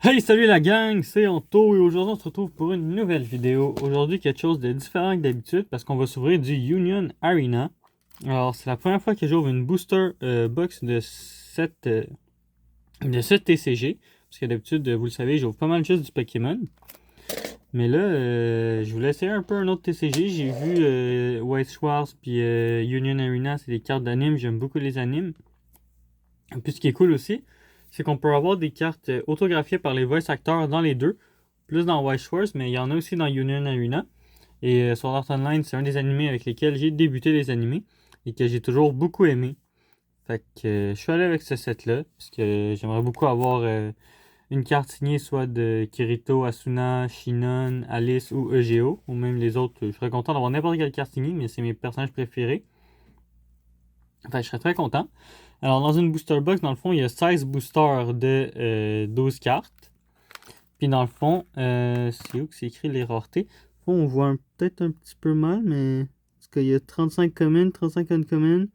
Hey, salut la gang, c'est Anto et aujourd'hui on se retrouve pour une nouvelle vidéo. Aujourd'hui quelque chose de différent que d'habitude parce qu'on va s'ouvrir du Union Arena. Alors c'est la première fois que j'ouvre une booster box de ce TCG. Parce que d'habitude, vous le savez, j'ouvre pas mal juste du Pokémon. Mais là, je voulais essayer un peu un autre TCG. J'ai vu White Schwartz puis Union Arena, c'est des cartes d'anime. J'aime beaucoup les animes. Puis ce qui est cool aussi, c'est qu'on peut avoir des cartes autographiées par les voice actors dans les deux. Plus dans White Schwartz, mais il y en a aussi dans Union Arena. Et Sword Art Online, c'est un des animés avec lesquels j'ai débuté les animés et que j'ai toujours beaucoup aimé. Fait que je suis allé avec ce set-là, parce que j'aimerais beaucoup avoir une carte signée soit de Kirito, Asuna, Shinon, Alice ou Egeo, ou même les autres. Je serais content d'avoir n'importe quelle carte signée, mais c'est mes personnages préférés. Fait que je serais très content. Alors, dans une booster box, dans le fond, il y a 16 boosters de 12 cartes. Puis, dans le fond, c'est où que c'est écrit les raretés? Au fond, on voit peut-être un petit peu mal, mais. Parce qu'il y a 35 communes, 35 uncommon,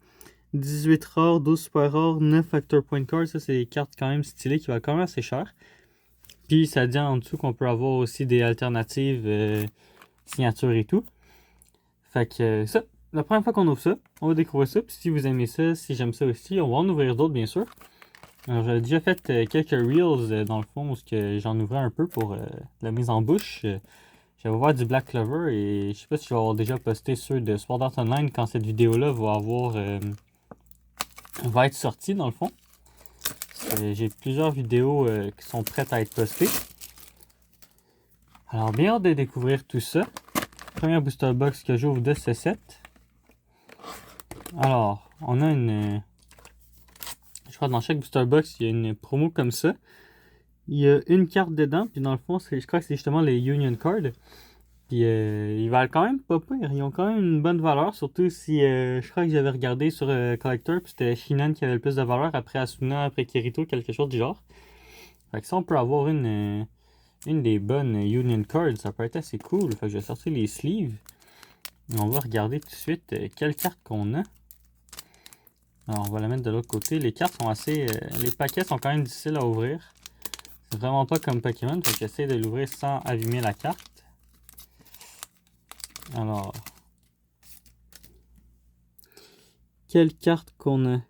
18 rares, 12 super rares, 9 factor point cards. Ça, c'est des cartes quand même stylées qui valent quand même assez cher. Puis, ça dit en dessous qu'on peut avoir aussi des alternatives signatures et tout. Fait que ça, la première fois qu'on ouvre ça, on va découvrir ça. Puis si vous aimez ça, si j'aime ça aussi, on va en ouvrir d'autres bien sûr. Alors j'ai déjà fait quelques reels dans le fond où j'en ouvrais un peu pour la mise en bouche. J'avais ouvert du Black Clover et je sais pas si je vais avoir déjà posté ceux de Sword Art Online quand cette vidéo-là va être sortie dans le fond. J'ai plusieurs vidéos qui sont prêtes à être postées. Alors bien hâte de découvrir tout ça. Première booster box que j'ouvre de ce set. Alors, on a je crois que dans chaque booster box, il y a une promo comme ça. Il y a une carte dedans, puis dans le fond, je crois que c'est justement les Union Cards. Puis ils valent quand même pas pire. Ils ont quand même une bonne valeur, surtout si je crois que j'avais regardé sur Collector, puis c'était Shinan qui avait le plus de valeur, après Asuna, après Kirito, quelque chose du genre. Fait que ça, on peut avoir une des bonnes Union Cards, ça peut être assez cool. Fait que je vais sortir les sleeves. Et on va regarder tout de suite quelle carte qu'on a. Alors, on va la mettre de l'autre côté. Les cartes sont les paquets sont quand même difficiles à ouvrir. C'est vraiment pas comme Pokémon, donc j'essaie de l'ouvrir sans abîmer la carte. Alors, quelle carte qu'on a?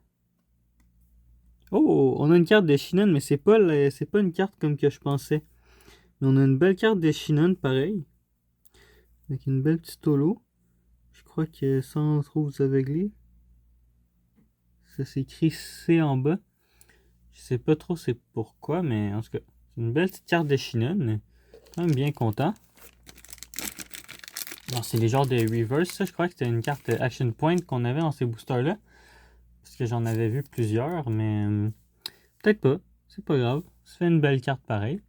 Oh, on a une carte de Shinon, mais c'est pas une carte comme que je pensais. Mais on a une belle carte de Shinon, pareil. Avec une belle petite holo. Je crois que sans trop vous aveugler. Ça s'écrit C en bas. Je sais pas trop c'est pourquoi, mais en tout cas, c'est une belle petite carte de Shinon. Quand même bien content. Alors, c'est les genres de reverse, ça. Je crois que c'était une carte Action Point qu'on avait dans ces boosters-là. Parce que j'en avais vu plusieurs, mais peut-être pas. C'est pas grave. Ça fait une belle carte pareil.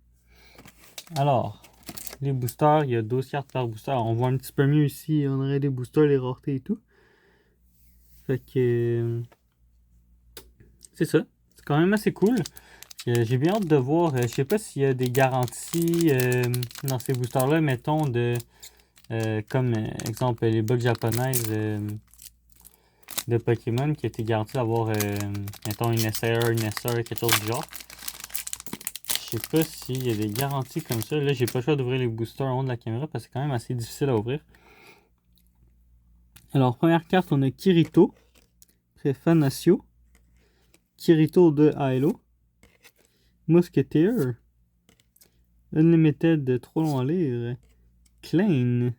Alors, les boosters, il y a 12 cartes par booster. Alors, on voit un petit peu mieux ici. On aurait des boosters, les raretés et tout. Fait que c'est ça. C'est quand même assez cool. J'ai bien hâte de voir. Je sais pas s'il y a des garanties dans ces boosters-là, mettons, comme exemple les bugs japonaises de Pokémon qui étaient garanties d'avoir, mettons, une SR, une SR, quelque chose du genre. Je sais pas s'il y a des garanties comme ça. Là, j'ai pas le choix d'ouvrir les boosters en haut de la caméra parce que c'est quand même assez difficile à ouvrir. Alors, première carte, on a Kirito, Fanasio, Kirito de Hilo, Musketeer, Unlimited, trop long à lire, Klein.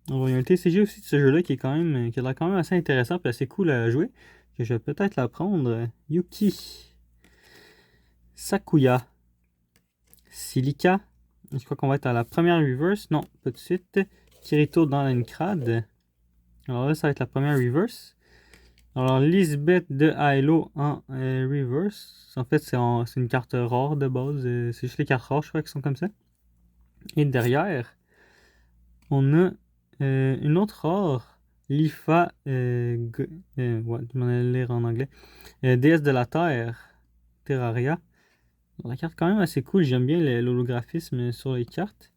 Il y a un TCG aussi de ce jeu-là qui a l'air quand même assez intéressant et assez cool à jouer. Que je vais peut-être la prendre. Yuki. Sakuya. Silica. Je crois qu'on va être à la première reverse. Non, pas tout de suite. Kirito dans l'Encrad. Alors là, ça va être la première reverse. Alors, Lisbeth de Hilo en reverse. En fait, c'est une carte rare de base. C'est juste les cartes rares, je crois, qui sont comme ça. Et derrière, on a une autre rare. Lifa. Ouais, je m'en allais lire en anglais. Déesse de la Terre. Terraria. La carte quand même assez cool. J'aime bien l'holographisme sur les cartes.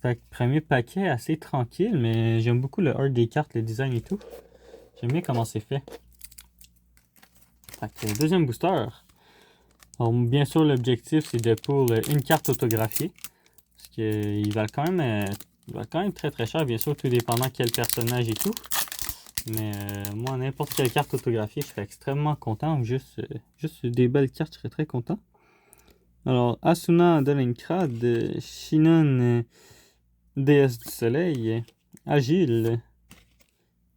Fait que premier paquet assez tranquille, mais j'aime beaucoup le art des cartes, le design et tout. J'aime bien comment c'est fait. Fait que deuxième booster. Alors, bien sûr, l'objectif, c'est de pour une carte autographiée. Parce qu'ils valent quand même, très très cher, bien sûr, tout dépendant quel personnage et tout. Mais moi, n'importe quelle carte autographiée, je serais extrêmement content. Juste des belles cartes, je serais très content. Alors, Asuna de Linkrad, Shinon, déesse du soleil, Agile,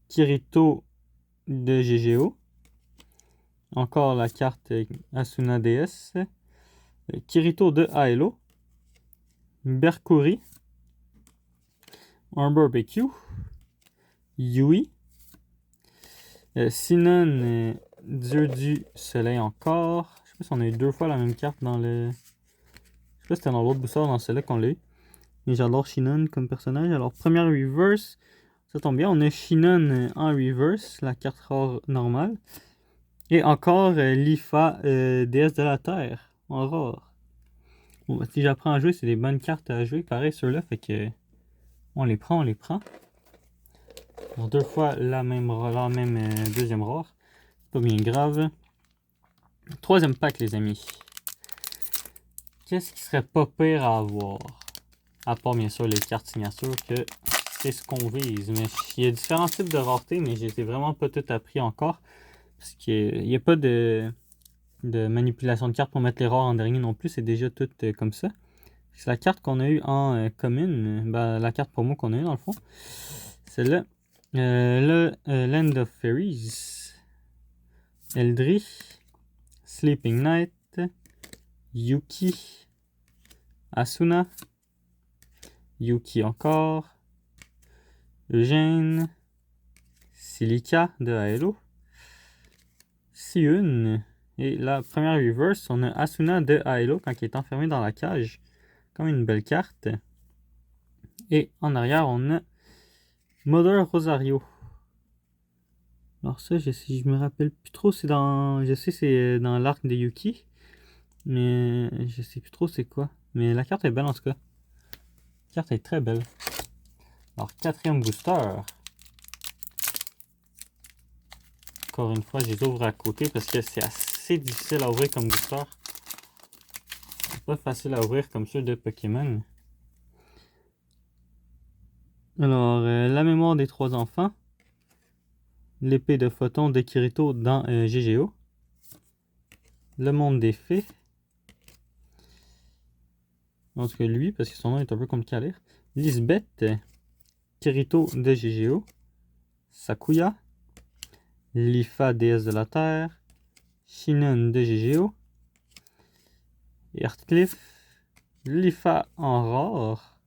Kirito de GGO. Encore la carte Asuna DS. Kirito de Aelo. Berkuri. Arbor BQ. Yui. Sinon, Dieu du Soleil encore. Je sais pas si on a eu 2 fois la même carte dans le... Je sais pas si c'était dans l'autre booster dans celui-là qu'on l'a eu. Mais j'adore Shinon comme personnage. Alors, première reverse. Ça tombe bien. On a Shinon en reverse. La carte rare normale. Et encore Lifa, déesse de la Terre. En rare. Bon, bah, si j'apprends à jouer, c'est des bonnes cartes à jouer. Pareil, ceux-là. Fait que... On les prend. Alors, 2 fois la même deuxième rare. Pas bien grave. Troisième pack, les amis. Qu'est-ce qui serait pas pire à avoir? À part, bien sûr, les cartes signature, que c'est ce qu'on vise. Mais il y a différents types de rareté, mais je les ai vraiment pas toutes appris encore. Parce qu'il n'y a pas de manipulation de cartes pour mettre les rares en dernier non plus. C'est déjà tout comme ça. C'est la carte qu'on a eue en commune. La carte promo qu'on a eue, dans le fond. Celle-là. Le Land of Fairies. Eldri. Sleeping Night. Yuki. Asuna. Yuki encore. Eugène. Silica de Aelo. Siun. Et la première reverse, on a Asuna de Aelo quand il est enfermé dans la cage. Comme une belle carte. Et en arrière, on a Mother Rosario. Alors ça, je me rappelle plus trop, c'est dans... Je sais c'est dans l'arc de Yuki. Mais je sais plus trop c'est quoi. Mais la carte est belle en tout cas. La carte est très belle. Alors, quatrième booster. Encore une fois, je les ouvre à côté parce que c'est assez difficile à ouvrir comme booster. C'est pas facile à ouvrir comme ceux de Pokémon. Alors, la mémoire des 3 enfants. L'épée de photon de Kirito dans GGO. Le monde des fées. En tout cas, lui, parce que son nom est un peu compliqué à lire. Lisbeth. Kirito de GGO. Sakuya. Lifa, déesse de la Terre. Shinon de GGO. Heartcliff. Lifa en rare.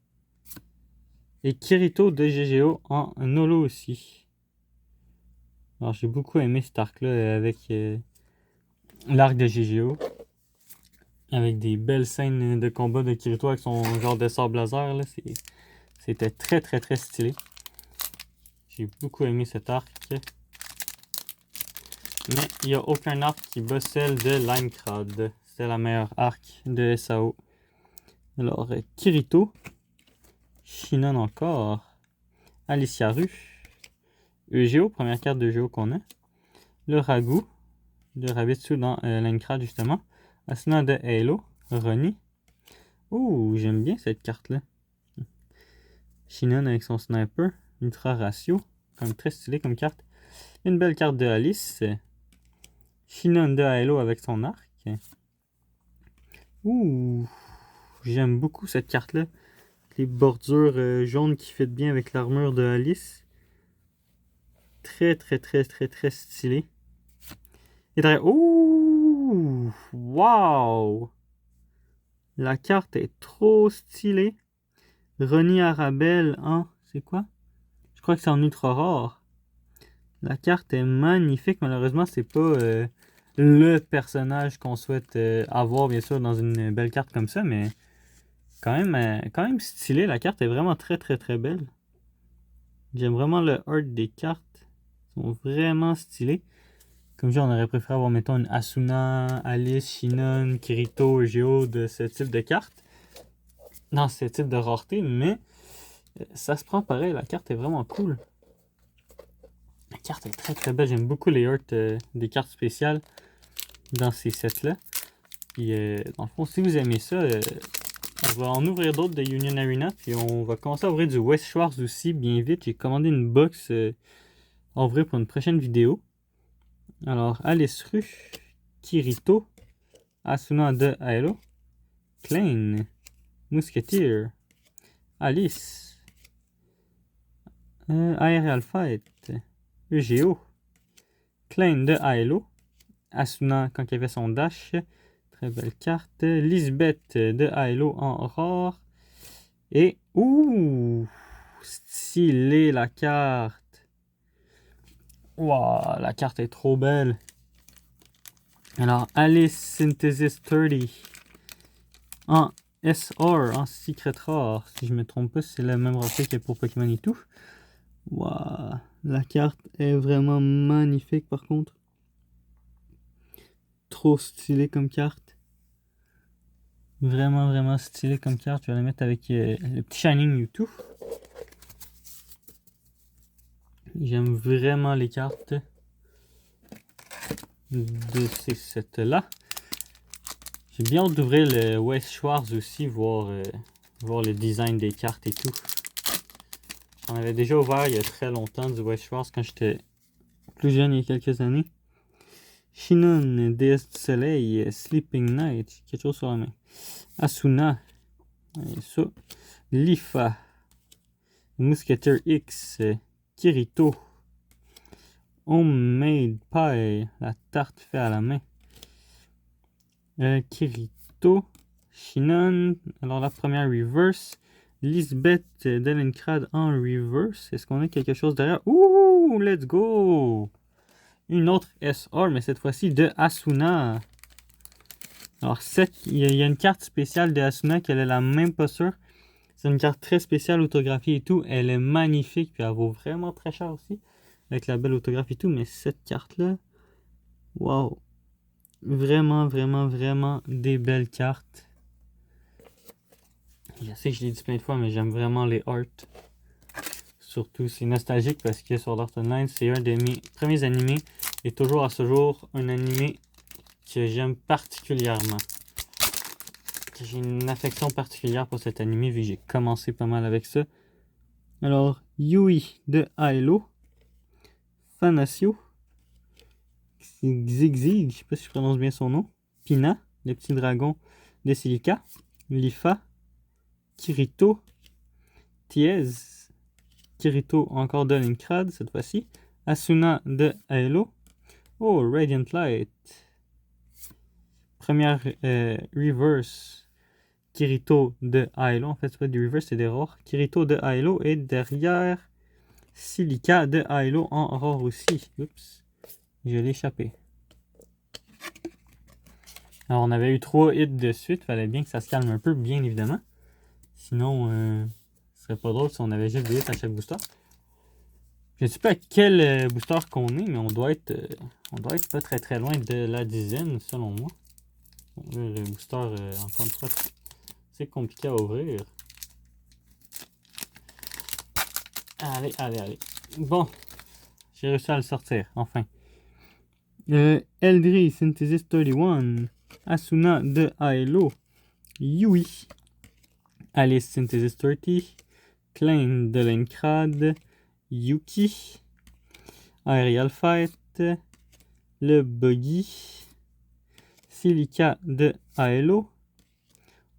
Et Kirito de GGO en holo aussi. Alors j'ai beaucoup aimé cet arc-là avec l'arc de GGO. Avec des belles scènes de combat de Kirito avec son genre de sable laser. Là. C'était très très très stylé. J'ai beaucoup aimé cet arc. Mais il n'y a aucun arc qui bat celle de Linecrad. C'est la meilleure arc de SAO. Alors, Kirito. Shinon encore. Alicia Rue. EGO, première carte de Géo qu'on a. Le Ragu. De Rabitsu dans Linecrad justement. Asuna de Halo. Ronnie. Ouh, j'aime bien cette carte-là. Shinon avec son sniper. Ultra Ratio. Comme très stylé comme carte. Une belle carte de Alice. Shinon de Halo avec son arc. Ouh, j'aime beaucoup cette carte-là. Les bordures jaunes qui fit bien avec l'armure de Alice. Très, très, très, très, très stylé. Et derrière... Ouh! Wow! La carte est trop stylée. Ronnie Arabelle en... C'est quoi? Je crois que c'est en ultra rare. La carte est magnifique. Malheureusement, c'est pas le personnage qu'on souhaite avoir, bien sûr, dans une belle carte comme ça, mais quand même stylé. La carte est vraiment très, très, très belle. J'aime vraiment le art des cartes. Ils sont vraiment stylés. Comme je dis, on aurait préféré avoir, mettons, une Asuna, Alice, Shinon, Kirito, Geo de ce type de carte. Dans ce type de rareté, mais ça se prend pareil. La carte est vraiment cool. La carte est très très belle. J'aime beaucoup les arts des cartes spéciales dans ces sets-là. Puis, dans le fond, si vous aimez ça, on va en ouvrir d'autres de Union Arena. Puis, on va commencer à ouvrir du West Schwarz aussi bien vite. J'ai commandé une box à ouvrir pour une prochaine vidéo. Alors, Alice Rue, Kirito, Asuna de Aero, Klein, Musketeer, Alice, Aerial Fight, Eugeo, Klein de Aelo, Asuna quand il avait son dash, très belle carte, Lisbeth de Aelo en rare, et ouh, stylé la carte. Waouh, la carte est trop belle. Alors, Alice Synthesis 30 en SR, en Secret Rare. Si je me trompe pas, c'est la même rareté que pour Pokémon et tout. Waouh, la carte est vraiment magnifique par contre. Trop stylé comme carte. Vraiment, vraiment stylé comme carte. Je vais la mettre avec le petit Shining Mewtwo. J'aime vraiment les cartes de ces sets-là. J'ai bien hâte d'ouvrir le West Schwarz aussi, voir le design des cartes et tout. J'en avais déjà ouvert il y a très longtemps du West Schwarz quand j'étais plus jeune il y a quelques années. Shinon, déesse du soleil, Sleeping Night, quelque chose sur la main. Asuna, et ça. Lifa, Musketeer X, Kirito, Homemade Pie, la tarte faite à la main. Kirito, Shinon, alors la première reverse. Lisbeth Delencrad en reverse. Est-ce qu'on a quelque chose derrière? Ouh, let's go! Une autre SR, mais cette fois-ci de Asuna. Alors, il y a une carte spéciale de Asuna qu'elle est la même pas sûre. C'est une carte très spéciale, autographiée et tout. Elle est magnifique, puis elle vaut vraiment très cher aussi. Avec la belle autographe et tout, mais cette carte-là, waouh! Vraiment, vraiment, vraiment des belles cartes. Je sais que je l'ai dit plein de fois, mais j'aime vraiment les arts. Surtout, c'est nostalgique parce que Sword Art Online, c'est un de mes premiers animés. Et toujours à ce jour, un animé que j'aime particulièrement. J'ai une affection particulière pour cet animé vu que j'ai commencé pas mal avec ça. Alors, Yui de Aelo, Fanasio, Zigzig, je sais pas si je prononce bien son nom, Pina, le petit dragon de Silica, Lifa, Kirito, Tiez, Kirito encore de Linkrad cette fois-ci, Asuna de Aelo, oh, Radiant Light, première reverse, Kirito de Aelo, en fait c'est pas du reverse, c'est des rares, Kirito de Aelo et derrière Silica de Aelo en rare aussi. Oups, je l'ai échappé. Alors on avait eu 3 hits de suite, fallait bien que ça se calme un peu, bien évidemment. Sinon, ce serait pas drôle si on avait juste des hits à chaque booster. Je ne sais pas à quel booster qu'on est, mais on doit être pas très très loin de la dizaine, selon moi. Bon, le booster, encore une fois, c'est compliqué à ouvrir. Allez, allez, allez. Bon, j'ai réussi à le sortir, enfin. Eldri Synthesis 31, Asuna de Aelo, Yui, Alice Synthesis 30, Klein de Linkrad, Yuki, Aerial Fight, le Buggy, Silica de Aelo,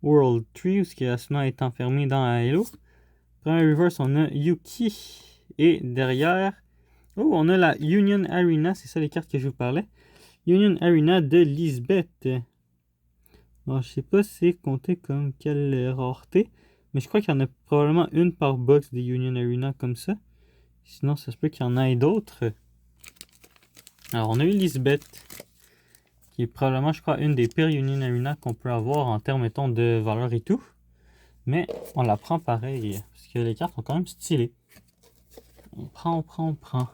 World Tree, parce que Asuna est enfermé dans Aelo. Premier reverse, on a Yuki. Et derrière, oh, on a la Union Arena, c'est ça les cartes que je vous parlais. Union Arena de Lisbeth. Alors, je sais pas si c'est compté comme quelle rareté, mais je crois qu'il y en a probablement une par box des Union Arena comme ça. Sinon, ça se peut qu'il y en ait d'autres. Alors, on a eu Lisbeth, qui est probablement, je crois, une des pires Union Arena qu'on peut avoir en termes, mettons, de valeur et tout. Mais on la prend pareil, parce que les cartes sont quand même stylées. On prend.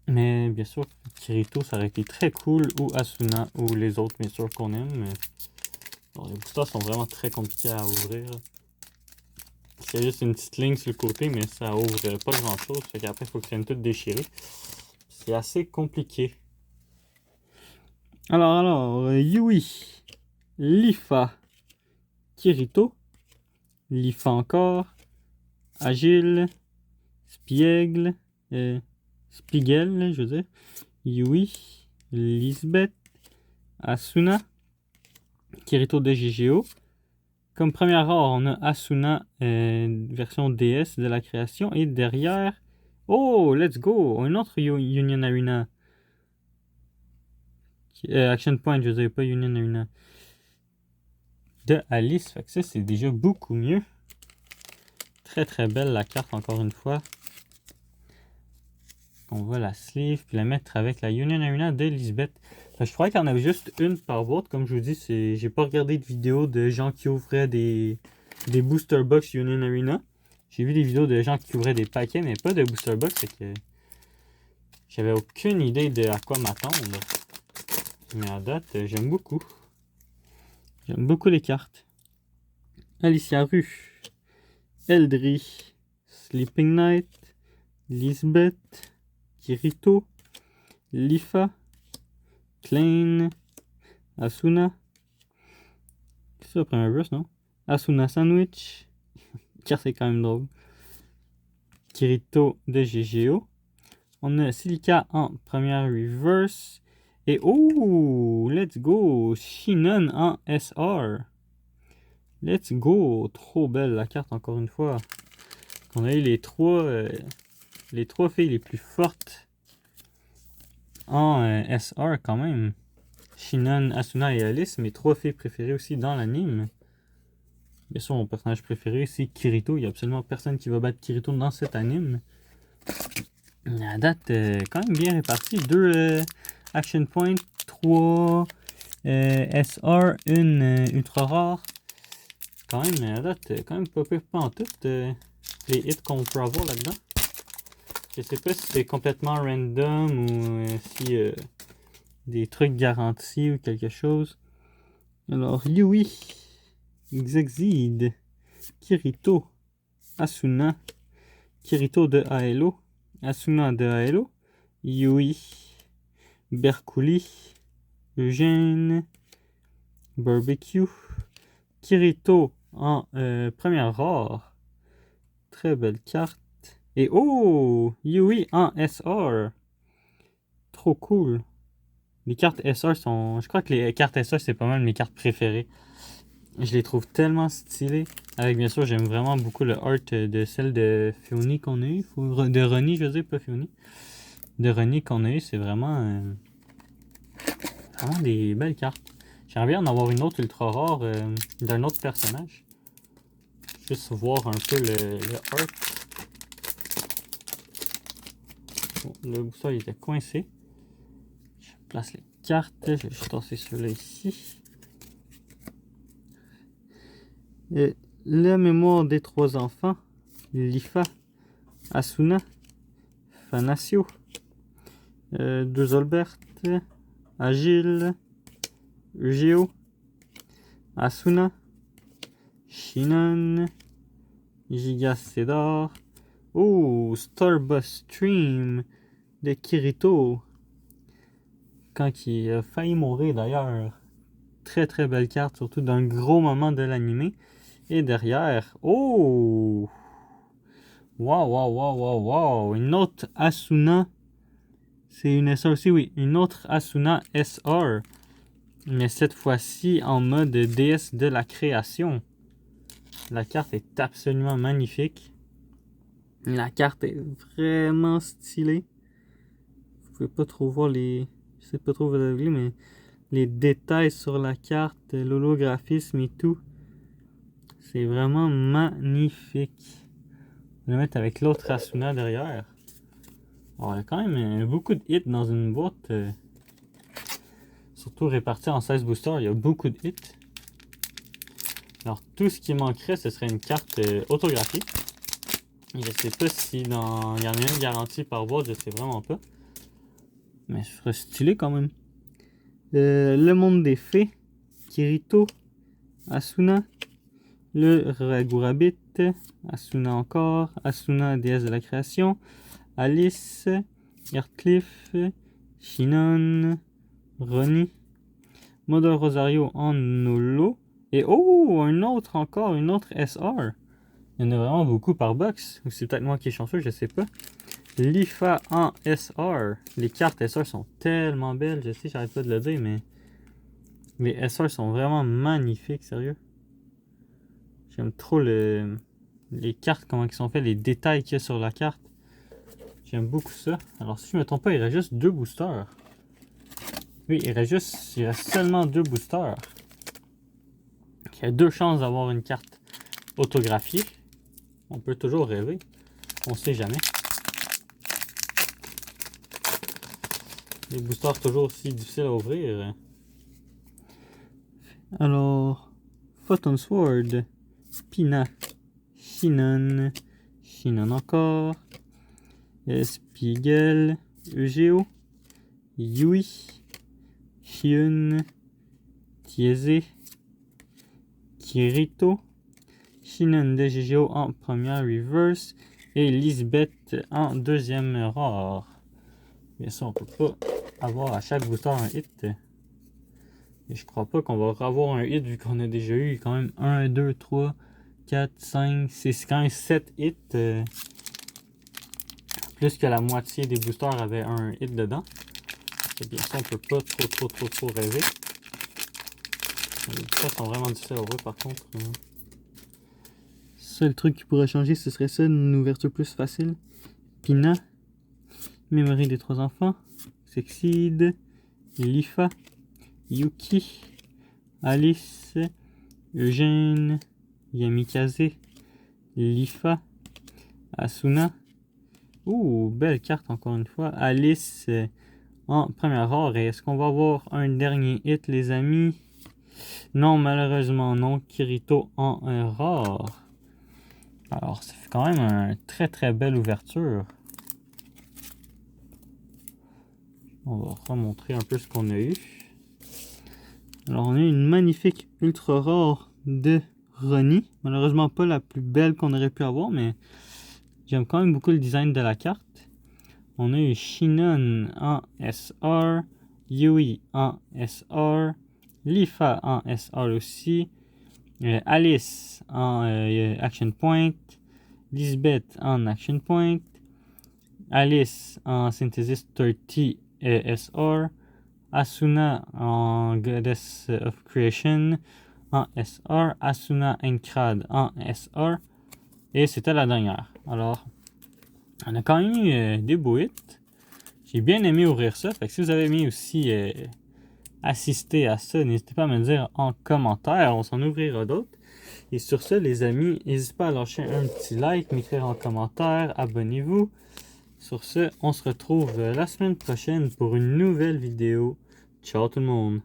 Mais bien sûr, Kirito, ça aurait été très cool, ou Asuna, ou les autres, bien sûr, qu'on aime. Mais... Bon, les boosters sont vraiment très compliqués à ouvrir. Il y a juste une petite ligne sur le côté, mais ça ouvre pas grand chose. Fait qu'après, il faut que ça vienne tout déchirer. C'est assez compliqué. Alors, Yui, Lifa, Kirito, Lifa encore, Agile, Spiegel, Spiegel, je veux dire, Yui, Lisbeth, Asuna, Kirito de GGO. Comme première rare, on a Asuna, version DS de la création. Et derrière, oh, let's go! Un autre Union Arena. Action Point, je veux dire, pas Union Arena. De Alice, fait que ça, c'est déjà beaucoup mieux. Très très belle la carte, encore une fois. On va la sleeve, puis la mettre avec la Union Arena de Lisbeth. Je croyais qu'il y en avait juste une par boîte. Comme je vous dis, j'ai pas regardé de vidéo de gens qui ouvraient des booster box Union Arena. J'ai vu des vidéos de gens qui ouvraient des paquets, mais pas de booster box. C'est que j'avais aucune idée de à quoi m'attendre. Mais à date, j'aime beaucoup. J'aime beaucoup les cartes. Alicia Rue, Eldri, Sleeping Night, Lisbeth, Kirito, Lifa, Klein, Asuna. C'est ça, premier verse, non? Asuna Sandwich. Car c'est quand même drôle. Kirito de GGO. On a Silica en première reverse. Et oh, let's go! Shinon en SR. Let's go! Trop belle la carte, encore une fois. On a eu les trois filles les plus fortes en SR quand même. Shinon, Asuna et Alice, mes 3 filles préférées aussi dans l'anime. Bien sûr, mon personnage préféré, c'est Kirito. Il n'y a absolument personne qui va battre Kirito dans cet anime. La date, quand même bien répartie. 2 Action Point, 3 SR, 1 Ultra Rare. Quand même, la date, quand même pas pire pas en tout. Les hits qu'on peut avoir là-dedans. Je sais pas si c'est complètement random ou si des trucs garantis ou quelque chose. Alors, Yui, Xexid, Kirito, Asuna, Kirito de Aelo, Asuna de Aelo, Yui, Berkuli, Eugène, Barbecue, Kirito en première rare. Très belle carte. Et oh, Yui en SR. Trop cool. Les cartes SR sont... Je crois que les cartes SR, c'est pas mal mes cartes préférées. Je les trouve tellement stylées. Avec, bien sûr, j'aime vraiment beaucoup le art de celle de Fioni qu'on a eu. De Ronnie, je veux dire, pas Fioni. De Ronnie qu'on a eu, c'est vraiment... vraiment des belles cartes. J'aimerais bien en avoir une autre ultra rare d'un autre personnage. Juste voir un peu le art. Bon, le booster, il était coincé. Je place les cartes. Je vais juste tasser ceux-là ici. Et la mémoire des 3 enfants. Lifa, Asuna, Fanasio, 2 Olbert, Agile, Eugeo, Asuna, Shinon, Giga Cedar. Oh, Starbus Stream de Kirito. Quand il a failli mourir d'ailleurs. Très très belle carte, surtout d'un gros moment de l'anime. Et derrière, oh! Wow, wow, wow, wow, wow! Une autre Asuna. C'est une SR aussi, oui. Une autre Asuna SR. Mais cette fois-ci en mode déesse de la création. La carte est absolument magnifique. La carte est vraiment stylée. Vous pouvez pas trop voir les... Je sais pas trop vous avez vu, mais les détails sur la carte, l'holographisme et tout. C'est vraiment magnifique. On va le mettre avec l'autre Asuna derrière. Alors, il y a quand même beaucoup de hits dans une boîte. Surtout répartis en 16 boosters, il y a beaucoup de hits. Alors, tout ce qui manquerait, ce serait une carte autographiée. Je sais pas si il y en a une garantie par boîte, je sais vraiment pas. Mais ce serait stylé quand même. Le monde des fées, Kirito, Asuna, le Ragurabit, Asuna encore, Asuna, déesse de la création, Alice, Heartcliff, Shinon, Ronnie, Model Rosario en holo. Et oh, une autre encore, une autre SR. Il y en a vraiment beaucoup par box. Ou c'est peut-être moi qui est chanceux, je sais pas. Lifa en SR. Les cartes SR sont tellement belles. Je sais, j'arrête pas de le dire, mais les SR sont vraiment magnifiques, sérieux. J'aime trop les cartes, comment ils sont faits, les détails qu'il y a sur la carte. J'aime beaucoup ça. Alors, si je me trompe pas, il reste juste 2 boosters. Oui, il reste seulement 2 boosters. Il y a 2 chances d'avoir une carte autographiée. On peut toujours rêver. On sait jamais. Les boosters toujours aussi difficiles à ouvrir. Alors, Photon Sword, Pina, Shinon, Shinon encore, Spiegel, Eugeo, Yui, Hyun, Tieze, Kirito, Shinon de GGO en première reverse et Lisbeth en deuxième rare. Bien sûr, on peut pas avoir à chaque booster un hit. Et je crois pas qu'on va avoir un hit vu qu'on a déjà eu quand même 1, 2, 3, 4, 5, 6, quand même 7 hits. Plus que la moitié des boosters avaient un hit dedans. Et bien ça, on peut pas trop rêver. Les boosters sont vraiment difficiles à ouvrir par contre. Seul truc qui pourrait changer, ce serait ça, une ouverture plus facile. Pina, Mémoire des 3 enfants, Sexide, Lifa, Yuki, Alice, Eugène, Yamikaze, Lifa, Asuna. Ouh, belle carte encore une fois. Alice en première rare. Et est-ce qu'on va avoir un dernier hit, les amis? Non, malheureusement non. Kirito en rare. Alors, ça fait quand même une très belle ouverture. On va remontrer un peu ce qu'on a eu. Alors, on a une magnifique ultra rare de Ronnie. Malheureusement pas la plus belle qu'on aurait pu avoir, mais j'aime quand même beaucoup le design de la carte. On a eu Shinon en SR, Yui en SR, Lifa en SR aussi, Alice en Action Point, Lisbeth en Action Point, Alice en Synthesis 30 SR, Asuna en Goddess of Creation en SR, Asuna Enkrad en SR, et c'était la dernière. Alors, on a quand même eu des beaux hits. J'ai bien aimé ouvrir ça. Fait que si vous avez aimé aussi assister à ça, n'hésitez pas à me le dire en commentaire. On s'en ouvrira d'autres. Et sur ce, les amis, n'hésitez pas à lâcher un petit like, m'écrire en commentaire, abonnez-vous. Sur ce, on se retrouve la semaine prochaine pour une nouvelle vidéo. Ciao tout le monde!